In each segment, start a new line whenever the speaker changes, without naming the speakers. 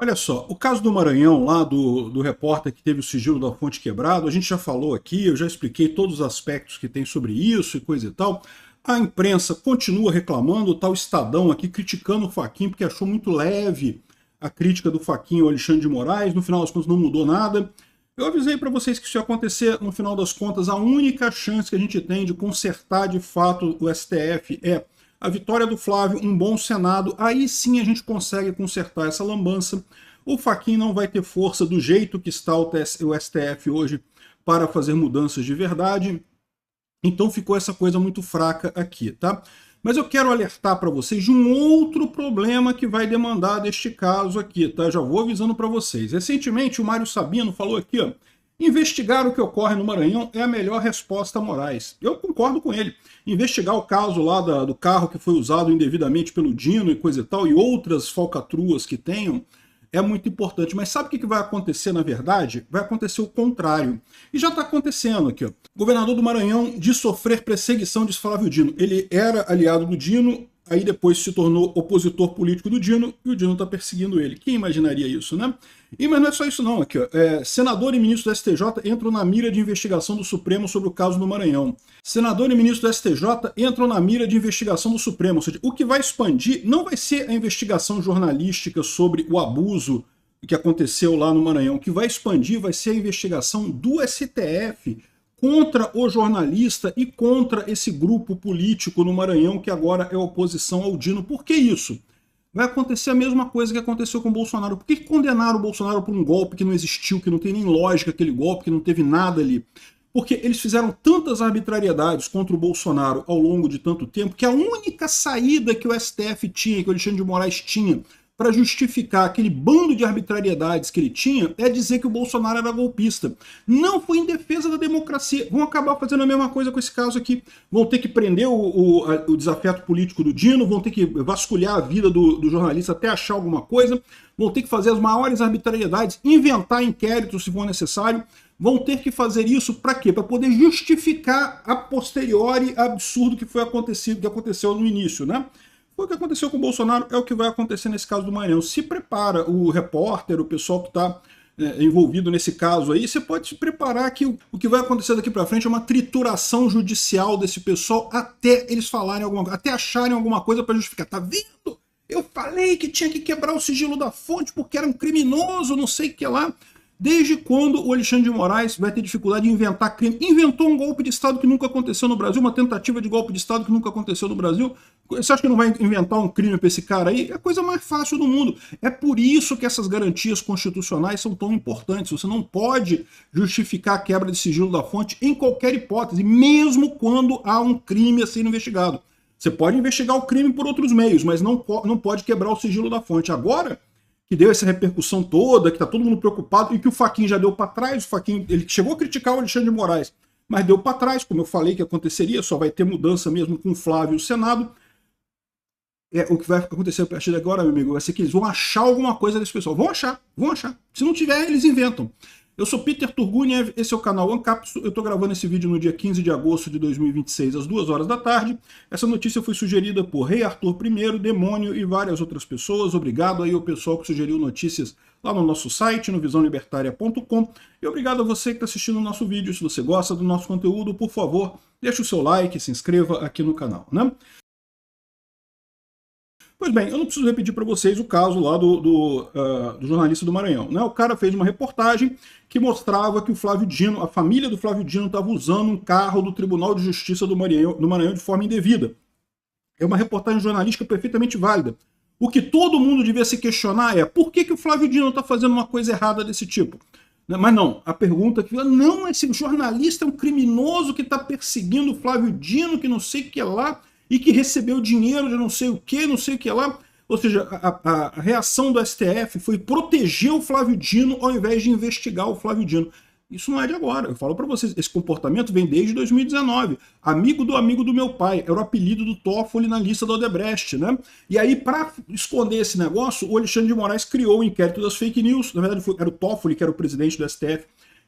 Olha só, o caso do Maranhão, lá do repórter que teve o sigilo da fonte quebrado, a gente já falou aqui, eu já expliquei todos os aspectos que tem sobre isso e coisa e tal. A imprensa continua reclamando, o tal Estadão aqui criticando o Fachin, porque achou muito leve a crítica do Fachin ao Alexandre de Moraes, no final das contas não mudou nada. Eu avisei para vocês que isso ia acontecer, no final das contas, a única chance que a gente tem de consertar de fato o STF é a vitória do Flávio, um bom Senado, aí sim a gente consegue consertar essa lambança. O Fachin não vai ter força do jeito que está o STF hoje para fazer mudanças de verdade, então ficou essa coisa muito fraca aqui, tá? Mas eu quero alertar para vocês de um outro problema que vai demandar deste caso aqui, tá? Já vou avisando para vocês. Recentemente o Mário Sabino falou aqui, ó, investigar o que ocorre no Maranhão é a melhor resposta a Moraes. Eu concordo com ele. Investigar o caso lá do carro que foi usado indevidamente pelo Dino e coisa e tal, e outras falcatruas que tenham, é muito importante. Mas sabe o que vai acontecer na verdade? Vai acontecer o contrário. E já está acontecendo aqui. Ó. O governador do Maranhão de sofrer perseguição de Flávio Dino. Ele era aliado do Dino, aí depois se tornou opositor político do Dino, e o Dino está perseguindo ele. Quem imaginaria isso, né? Mas não é só isso não, aqui, ó. Senador e ministro do STJ entram na mira de investigação do Supremo sobre o caso do Maranhão. Senador e ministro do STJ entram na mira de investigação do Supremo, ou seja, o que vai expandir não vai ser a investigação jornalística sobre o abuso que aconteceu lá no Maranhão, o que vai expandir vai ser a investigação do STF contra o jornalista e contra esse grupo político no Maranhão que agora é oposição ao Dino. Por que isso? Vai acontecer a mesma coisa que aconteceu com o Bolsonaro. Por que condenaram o Bolsonaro por um golpe que não existiu, que não tem nem lógica aquele golpe, que não teve nada ali? Porque eles fizeram tantas arbitrariedades contra o Bolsonaro ao longo de tanto tempo que a única saída que o STF tinha, que o Alexandre de Moraes tinha, para justificar aquele bando de arbitrariedades que ele tinha, é dizer que o Bolsonaro era golpista. Não foi em defesa da democracia. Vão acabar fazendo a mesma coisa com esse caso aqui. Vão ter que prender o desafeto político do Dino, vão ter que vasculhar a vida do jornalista até achar alguma coisa, vão ter que fazer as maiores arbitrariedades, inventar inquéritos se for necessário, vão ter que fazer isso para quê? Para poder justificar a posteriori absurdo que foi acontecido, que aconteceu no início, né? Foi o que aconteceu com o Bolsonaro, é o que vai acontecer nesse caso do Maranhão. Se prepara, o repórter, o pessoal que está envolvido nesse caso aí, você pode se preparar que o que vai acontecer daqui para frente é uma trituração judicial desse pessoal até eles falarem alguma coisa, até acharem alguma coisa para justificar. Tá vendo? Eu falei que tinha que quebrar o sigilo da fonte porque era um criminoso, não sei o que lá. Desde quando o Alexandre de Moraes vai ter dificuldade de inventar crime? Inventou um golpe de Estado que nunca aconteceu no Brasil, uma tentativa de golpe de Estado que nunca aconteceu no Brasil. Você acha que não vai inventar um crime para esse cara aí? É a coisa mais fácil do mundo. É por isso que essas garantias constitucionais são tão importantes. Você não pode justificar a quebra de sigilo da fonte em qualquer hipótese, mesmo quando há um crime a ser investigado. Você pode investigar o crime por outros meios, mas não pode quebrar o sigilo da fonte. Agora, que deu essa repercussão toda, que está todo mundo preocupado, e que o Fachin já deu para trás, o Fachin, ele chegou a criticar o Alexandre de Moraes, mas deu para trás, como eu falei que aconteceria, só vai ter mudança mesmo com o Flávio e o Senado. O que vai acontecer a partir de agora, meu amigo, vai ser que eles vão achar alguma coisa desse pessoal. Vão achar, vão achar. Se não tiver, eles inventam. Eu sou Peter Turguniev, esse é o canal Ancapsu, eu estou gravando esse vídeo no dia 15 de agosto de 2026, às 2 horas da tarde. Essa notícia foi sugerida por Rei Arthur I, Demônio e várias outras pessoas. Obrigado aí ao pessoal que sugeriu notícias lá no nosso site, no visãolibertaria.com. E obrigado a você que está assistindo o nosso vídeo. Se você gosta do nosso conteúdo, por favor, deixe o seu like, se inscreva aqui no canal, né? Pois bem, eu não preciso repetir para vocês o caso lá do jornalista do Maranhão, né? O cara fez uma reportagem que mostrava que o Flávio Dino, a família do Flávio Dino, estava usando um carro do Tribunal de Justiça do Maranhão de forma indevida. É uma reportagem jornalística perfeitamente válida. O que todo mundo devia se questionar é por que o Flávio Dino está fazendo uma coisa errada desse tipo? Mas não, a pergunta que não, esse jornalista é um criminoso que está perseguindo o Flávio Dino, que não sei o que é lá, e que recebeu dinheiro de não sei o que lá. Ou seja, a reação do STF foi proteger o Flávio Dino ao invés de investigar o Flávio Dino. Isso não é de agora. Eu falo para vocês, esse comportamento vem desde 2019. Amigo do meu pai, era o apelido do Toffoli na lista do Odebrecht, né? E aí, para esconder esse negócio, o Alexandre de Moraes criou o inquérito das fake news. Na verdade, era o Toffoli, que era o presidente do STF,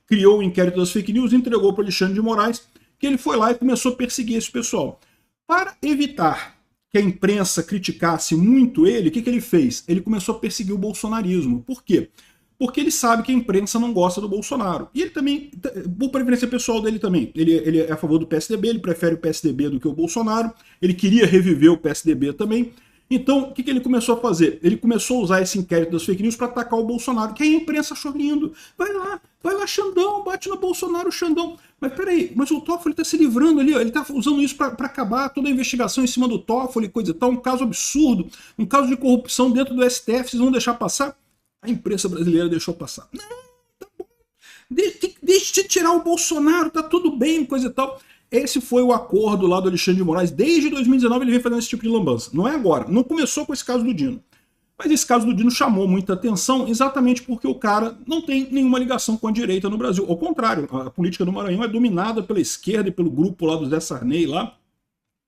criou o inquérito das fake news, entregou para o Alexandre de Moraes, que ele foi lá e começou a perseguir esse pessoal. Para evitar que a imprensa criticasse muito ele, o que ele fez? Ele começou a perseguir o bolsonarismo. Por quê? Porque ele sabe que a imprensa não gosta do Bolsonaro. E ele também, por preferência pessoal dele também, ele é a favor do PSDB, ele prefere o PSDB do que o Bolsonaro, ele queria reviver o PSDB também. Então, o que ele começou a fazer? Ele começou a usar esse inquérito das fake news para atacar o Bolsonaro, que aí a imprensa achou lindo. Vai lá, Xandão, bate no Bolsonaro, Xandão. Mas peraí, mas o Toffoli está se livrando ali, ó, ele está usando isso para acabar toda a investigação em cima do Toffoli, coisa e tal, um caso absurdo, um caso de corrupção dentro do STF, vocês vão deixar passar? A imprensa brasileira deixou passar. Não, tá bom. Deixa de tirar o Bolsonaro, tá tudo bem, coisa e tal. Esse foi o acordo lá do Alexandre de Moraes. Desde 2019 ele vem fazendo esse tipo de lambança. Não é agora. Não começou com esse caso do Dino. Mas esse caso do Dino chamou muita atenção exatamente porque o cara não tem nenhuma ligação com a direita no Brasil. Ao contrário, a política do Maranhão é dominada pela esquerda e pelo grupo lá do Zé Sarney lá.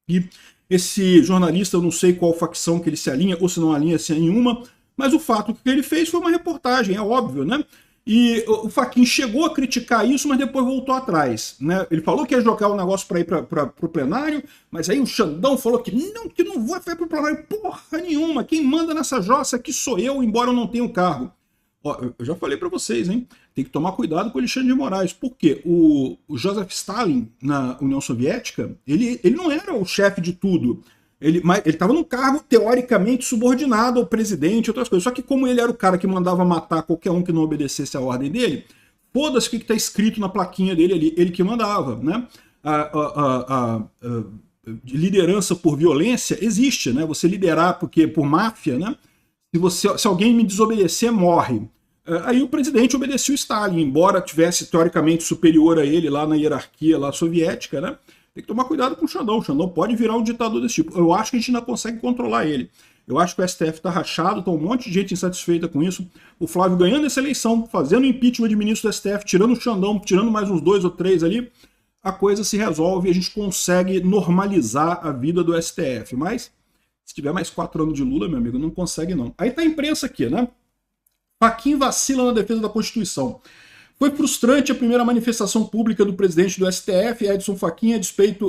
E esse jornalista, eu não sei qual facção que ele se alinha, ou se não alinha-se a nenhuma, mas o fato que ele fez foi uma reportagem, é óbvio, né? E o Fachin chegou a criticar isso, mas depois voltou atrás, né? Ele falou que ia jogar o negócio para ir para o plenário, mas aí o Xandão falou que não vai para o plenário porra nenhuma. Quem manda nessa jossa aqui sou eu, embora eu não tenha o cargo. Ó, eu já falei para vocês, hein? Tem que tomar cuidado com o Alexandre de Moraes, porque o Joseph Stalin na União Soviética, ele não era o chefe de tudo. Ele estava num cargo teoricamente subordinado ao presidente e outras coisas. Só que como ele era o cara que mandava matar qualquer um que não obedecesse a ordem dele, foda-se o que está escrito na plaquinha dele ali, ele que mandava, né? A liderança por violência existe, né? Você liderar por máfia, né? Se alguém me desobedecer, morre. Aí o presidente obedeceu o Stalin, embora tivesse teoricamente superior a ele lá na hierarquia lá soviética, né? Tem que tomar cuidado com o Xandão. O Xandão pode virar um ditador desse tipo. Eu acho que a gente ainda consegue controlar ele. Eu acho que o STF está rachado, está um monte de gente insatisfeita com isso. O Flávio ganhando essa eleição, fazendo impeachment de ministro do STF, tirando o Xandão, tirando mais uns 2 ou 3 ali, a coisa se resolve e a gente consegue normalizar a vida do STF. Mas, se tiver mais 4 anos de Lula, meu amigo, não consegue não. Aí tá a imprensa aqui, né? Fachin vacila na defesa da Constituição. Foi frustrante a primeira manifestação pública do presidente do STF, Edson Fachin,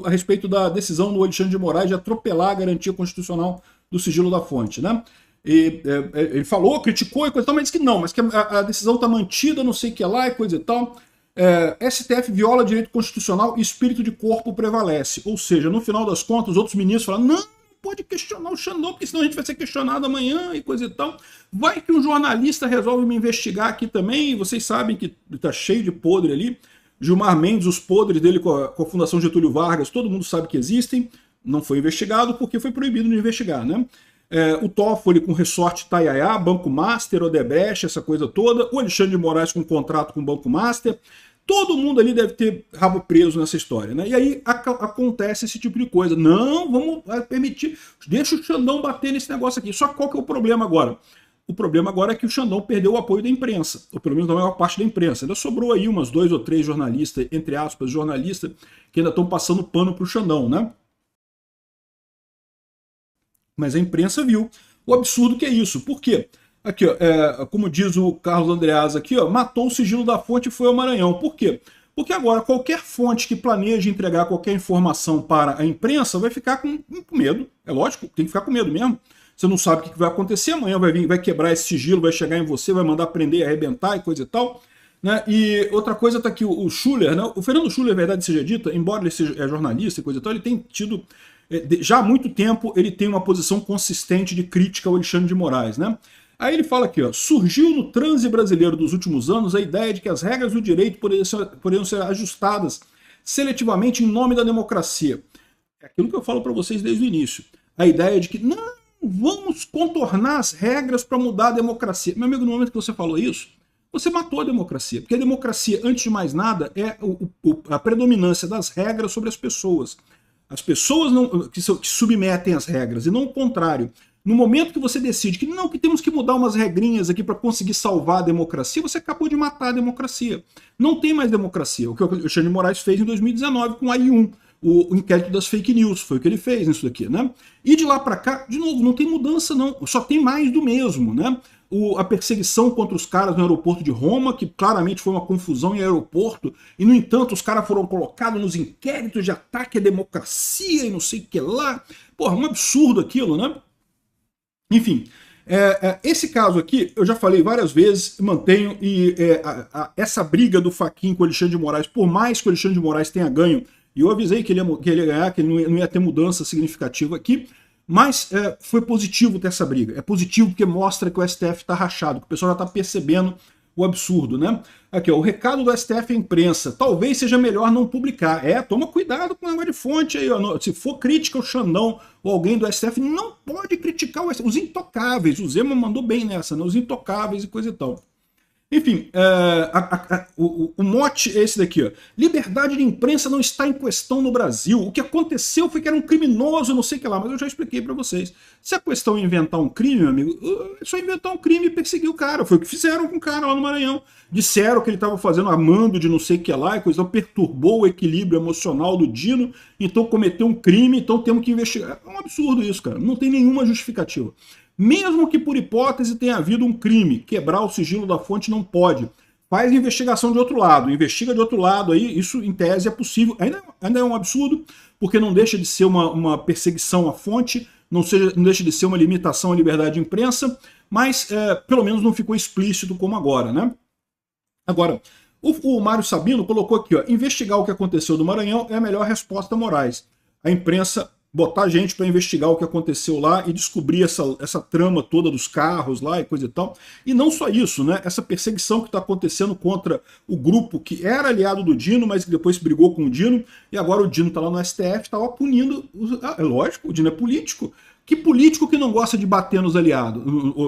a respeito da decisão do Alexandre de Moraes de atropelar a garantia constitucional do sigilo da fonte, né? Ele falou, criticou e coisa e tal, mas disse que não, mas que a decisão está mantida, não sei o que lá e coisa e tal. STF viola direito constitucional e espírito de corpo prevalece. Ou seja, no final das contas, os outros ministros falaram, não pode questionar o Xandão, porque senão a gente vai ser questionado amanhã e coisa e tal. Vai que um jornalista resolve me investigar aqui também, e vocês sabem que está cheio de podre ali. Gilmar Mendes, os podres dele com a Fundação Getúlio Vargas, todo mundo sabe que existem. Não foi investigado porque foi proibido de investigar, né? O Toffoli com Resort Itaiaia, Banco Master, Odebrecht, essa coisa toda. O Alexandre de Moraes com contrato com o Banco Master. Todo mundo ali deve ter rabo preso nessa história, né? E aí acontece esse tipo de coisa. Não, vamos permitir, deixa o Xandão bater nesse negócio aqui. Só que qual que é o problema agora? O problema agora é que o Xandão perdeu o apoio da imprensa, ou pelo menos da maior parte da imprensa. Ainda sobrou aí umas 2 ou 3 jornalistas, entre aspas, jornalistas, que ainda estão passando pano pro Xandão, né? Mas a imprensa viu o absurdo que é isso. Por quê? Aqui, ó, como diz o Carlos Andreas aqui, ó, matou o sigilo da fonte e foi ao Maranhão. Por quê? Porque agora qualquer fonte que planeje entregar qualquer informação para a imprensa vai ficar com medo. É lógico, tem que ficar com medo mesmo. Você não sabe o que vai acontecer, amanhã vai quebrar esse sigilo, vai chegar em você, vai mandar prender, arrebentar e coisa e tal. Né? E outra coisa está aqui, o Schuller, né? O Fernando Schuller, verdade seja dita, embora ele seja jornalista e coisa e tal, ele tem tido, já há muito tempo, ele tem uma posição consistente de crítica ao Alexandre de Moraes, né? Aí ele fala aqui, ó, surgiu no transe brasileiro dos últimos anos a ideia de que as regras do direito poderiam ser ajustadas seletivamente em nome da democracia. É aquilo que eu falo para vocês desde o início. A ideia de que não vamos contornar as regras para mudar a democracia. Meu amigo, no momento que você falou isso, você matou a democracia. Porque a democracia, antes de mais nada, é a predominância das regras sobre as pessoas. As pessoas que submetem as regras, e não o contrário. No momento que você decide que não, que temos que mudar umas regrinhas aqui para conseguir salvar a democracia, você acabou de matar a democracia. Não tem mais democracia. O que o Alexandre de Moraes fez em 2019 com a AI1, o inquérito das fake news, foi o que ele fez nisso daqui, né? E de lá para cá, de novo, não tem mudança não, só tem mais do mesmo, né? a perseguição contra os caras no aeroporto de Roma, que claramente foi uma confusão em aeroporto, e no entanto os caras foram colocados nos inquéritos de ataque à democracia e não sei o que lá. Porra, um absurdo aquilo, né? Enfim, esse caso aqui, eu já falei várias vezes, mantenho, e essa briga do Fachin com o Alexandre de Moraes, por mais que o Alexandre de Moraes tenha ganho, e eu avisei que ele ia ganhar, que ele não ia ter mudança significativa aqui, mas foi positivo ter essa briga. É positivo porque mostra que o STF está rachado, que o pessoal já está percebendo o absurdo, né? Aqui, ó, o recado do STF à imprensa. Talvez seja melhor não publicar. Toma cuidado com o negócio de fonte aí. Ó. Se for crítica ao Xandão ou alguém do STF, não pode criticar os intocáveis. O Zema mandou bem nessa, né? Os intocáveis e coisa e tal. Enfim, o mote é esse daqui, ó. Liberdade de imprensa não está em questão no Brasil. O que aconteceu foi que era um criminoso, não sei o que lá, mas eu já expliquei para vocês. Se a questão é inventar um crime, meu amigo, é só inventar um crime e perseguir o cara. Foi o que fizeram com o cara lá no Maranhão. Disseram que ele estava fazendo amando de não sei o que lá, e coisa perturbou o equilíbrio emocional do Dino, então cometeu um crime, então temos que investigar. É um absurdo isso, cara. Não tem nenhuma justificativa. Mesmo que por hipótese tenha havido um crime, quebrar o sigilo da fonte não pode. Faz investigação de outro lado, investiga de outro lado, aí isso em tese é possível. Ainda é um absurdo, porque não deixa de ser uma perseguição à fonte, não deixa de ser uma limitação à liberdade de imprensa, mas pelo menos não ficou explícito como agora, né? Agora, o Mário Sabino colocou aqui, ó, investigar o que aconteceu no Maranhão é a melhor resposta a Moraes. A imprensa botar gente para investigar o que aconteceu lá e descobrir essa trama toda dos carros lá e coisa e tal. E não só isso, né? Essa perseguição que está acontecendo contra o grupo que era aliado do Dino, mas que depois brigou com o Dino, e agora o Dino está lá no STF, está punindo. É lógico, o Dino é político. Que político que não gosta de bater nos aliados,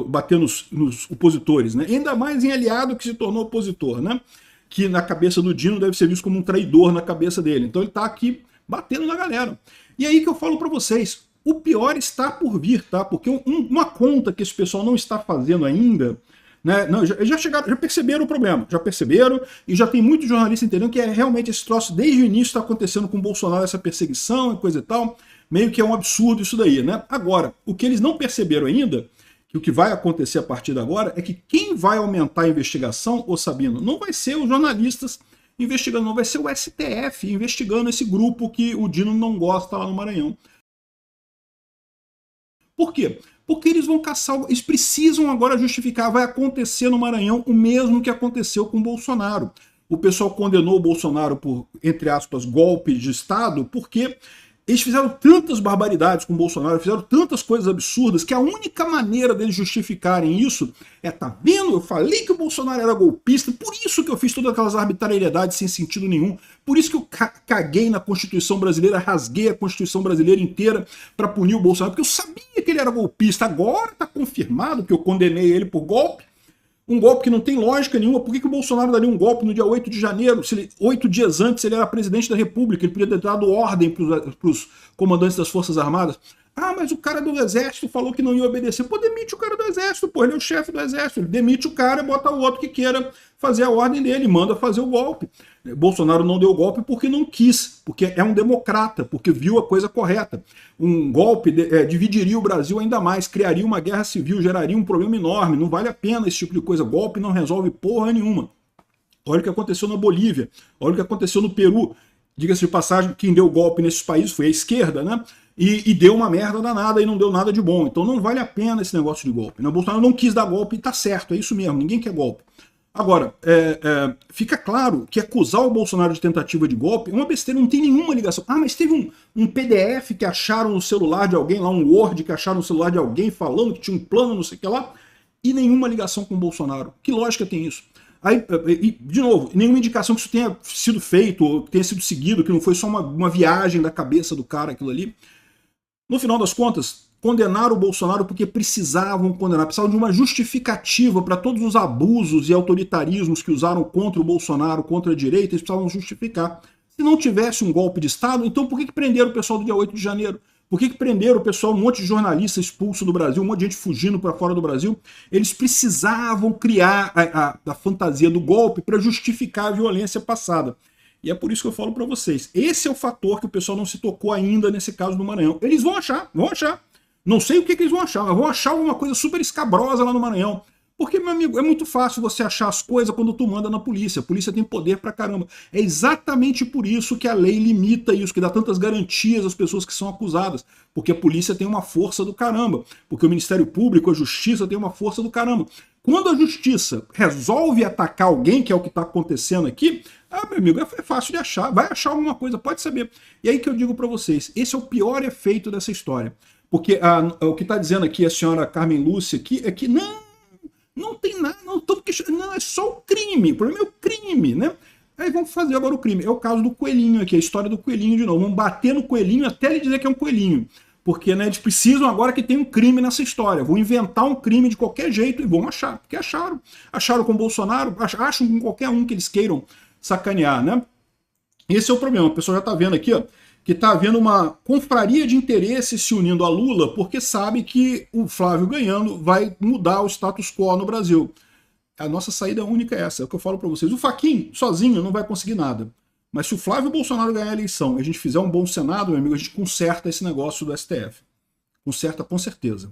bater nos opositores, né? Ainda mais em aliado que se tornou opositor, né? Que na cabeça do Dino deve ser visto como um traidor na cabeça dele. Então ele está aqui batendo na galera. E aí que eu falo para vocês, o pior está por vir, tá? Porque uma conta que esse pessoal não está fazendo ainda, né? Não, já perceberam o problema, já perceberam, e já tem muitos jornalistas entendendo que realmente esse troço desde o início está acontecendo com o Bolsonaro, essa perseguição e coisa e tal, meio que é um absurdo isso daí, né? Agora, o que eles não perceberam ainda, que o que vai acontecer a partir de agora, é que quem vai aumentar a investigação, ô Sabino, não vai ser os jornalistas investigando, não vai ser o STF investigando esse grupo que o Dino não gosta lá no Maranhão. Por quê? Porque eles vão caçar, eles precisam agora justificar, vai acontecer no Maranhão o mesmo que aconteceu com o Bolsonaro. O pessoal condenou o Bolsonaro por, entre aspas, golpe de Estado, porque eles fizeram tantas barbaridades com o Bolsonaro, fizeram tantas coisas absurdas, que a única maneira deles justificarem isso é, tá vendo? Eu falei que o Bolsonaro era golpista, por isso que eu fiz todas aquelas arbitrariedades sem sentido nenhum, por isso que eu caguei na Constituição brasileira, rasguei a Constituição brasileira inteira para punir o Bolsonaro, porque eu sabia que ele era golpista. Agora tá confirmado que eu condenei ele por golpe. Um golpe que não tem lógica nenhuma. Por que o Bolsonaro daria um golpe no dia 8 de janeiro? Se ele, 8 dias antes ele era presidente da República, ele podia ter dado ordem para os comandantes das Forças Armadas. Ah, mas o cara do Exército falou que não ia obedecer. Pô, demite o cara do Exército, pô, ele é o chefe do Exército. Ele demite o cara e bota o outro que queira fazer a ordem dele, manda fazer o golpe. Bolsonaro não deu golpe porque não quis, porque é um democrata, porque viu a coisa correta. Um golpe dividiria o Brasil ainda mais, criaria uma guerra civil, geraria um problema enorme. Não vale a pena esse tipo de coisa. Golpe não resolve porra nenhuma. Olha o que aconteceu na Bolívia, olha o que aconteceu no Peru. Diga-se de passagem, quem deu golpe nesses países foi a esquerda, né? E deu uma merda danada e não deu nada de bom. Então não vale a pena esse negócio de golpe. O Bolsonaro não quis dar golpe e tá certo, é isso mesmo, ninguém quer golpe. Agora, fica claro que acusar o Bolsonaro de tentativa de golpe é uma besteira, não tem nenhuma ligação. Ah, mas teve um PDF que acharam no celular de alguém, lá um Word que acharam no celular de alguém falando que tinha um plano, não sei o que lá, e nenhuma ligação com o Bolsonaro. Que lógica tem isso? Aí, de novo, nenhuma indicação que isso tenha sido feito, ou tenha sido seguido, que não foi só uma viagem da cabeça do cara, aquilo ali. No final das contas, condenaram o Bolsonaro porque precisavam condenar, precisavam de uma justificativa para todos os abusos e autoritarismos que usaram contra o Bolsonaro, contra a direita, eles precisavam justificar. Se não tivesse um golpe de Estado, então por que prenderam o pessoal do dia 8 de janeiro? Por que prenderam o pessoal, um monte de jornalista expulso do Brasil, um monte de gente fugindo para fora do Brasil? Eles precisavam criar a fantasia do golpe para justificar a violência passada. E é por isso que eu falo para vocês. Esse é o fator que o pessoal não se tocou ainda nesse caso do Maranhão. Eles vão achar, vão achar. Não sei o que eles vão achar, mas vão achar alguma coisa super escabrosa lá no Maranhão. Porque, meu amigo, é muito fácil você achar as coisas quando tu manda na polícia. A polícia tem poder pra caramba. É exatamente por isso que a lei limita isso, que dá tantas garantias às pessoas que são acusadas. Porque a polícia tem uma força do caramba. Porque o Ministério Público, a Justiça tem uma força do caramba. Quando a Justiça resolve atacar alguém, que é o que está acontecendo aqui, meu amigo, é fácil de achar. Vai achar alguma coisa, pode saber. E aí que eu digo para vocês, esse é o pior efeito dessa história. Porque o que está dizendo aqui a senhora Carmen Lúcia aqui é que não tem nada, não, é só o crime. O problema é o crime, né? Aí vamos fazer agora o crime. É o caso do coelhinho aqui, a história do coelhinho de novo. Vamos bater no coelhinho até ele dizer que é um coelhinho. Porque, né, eles precisam agora que tem um crime nessa história. Vão inventar um crime de qualquer jeito e vão achar. Porque acharam. Acharam com o Bolsonaro, acham com qualquer um que eles queiram sacanear, né? Esse é o problema. A pessoa já está vendo aqui, ó, que está havendo uma confraria de interesses se unindo a Lula porque sabe que o Flávio ganhando vai mudar o status quo no Brasil. A nossa saída única é essa, é o que eu falo para vocês. O Fachin, sozinho, não vai conseguir nada. Mas se o Flávio Bolsonaro ganhar a eleição e a gente fizer um bom Senado, meu amigo, a gente conserta esse negócio do STF. Conserta com certeza.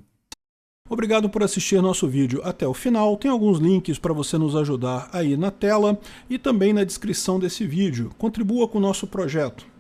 Obrigado por assistir nosso vídeo até o final. Tem alguns links para você nos ajudar aí na tela e também na descrição desse vídeo. Contribua com o nosso projeto.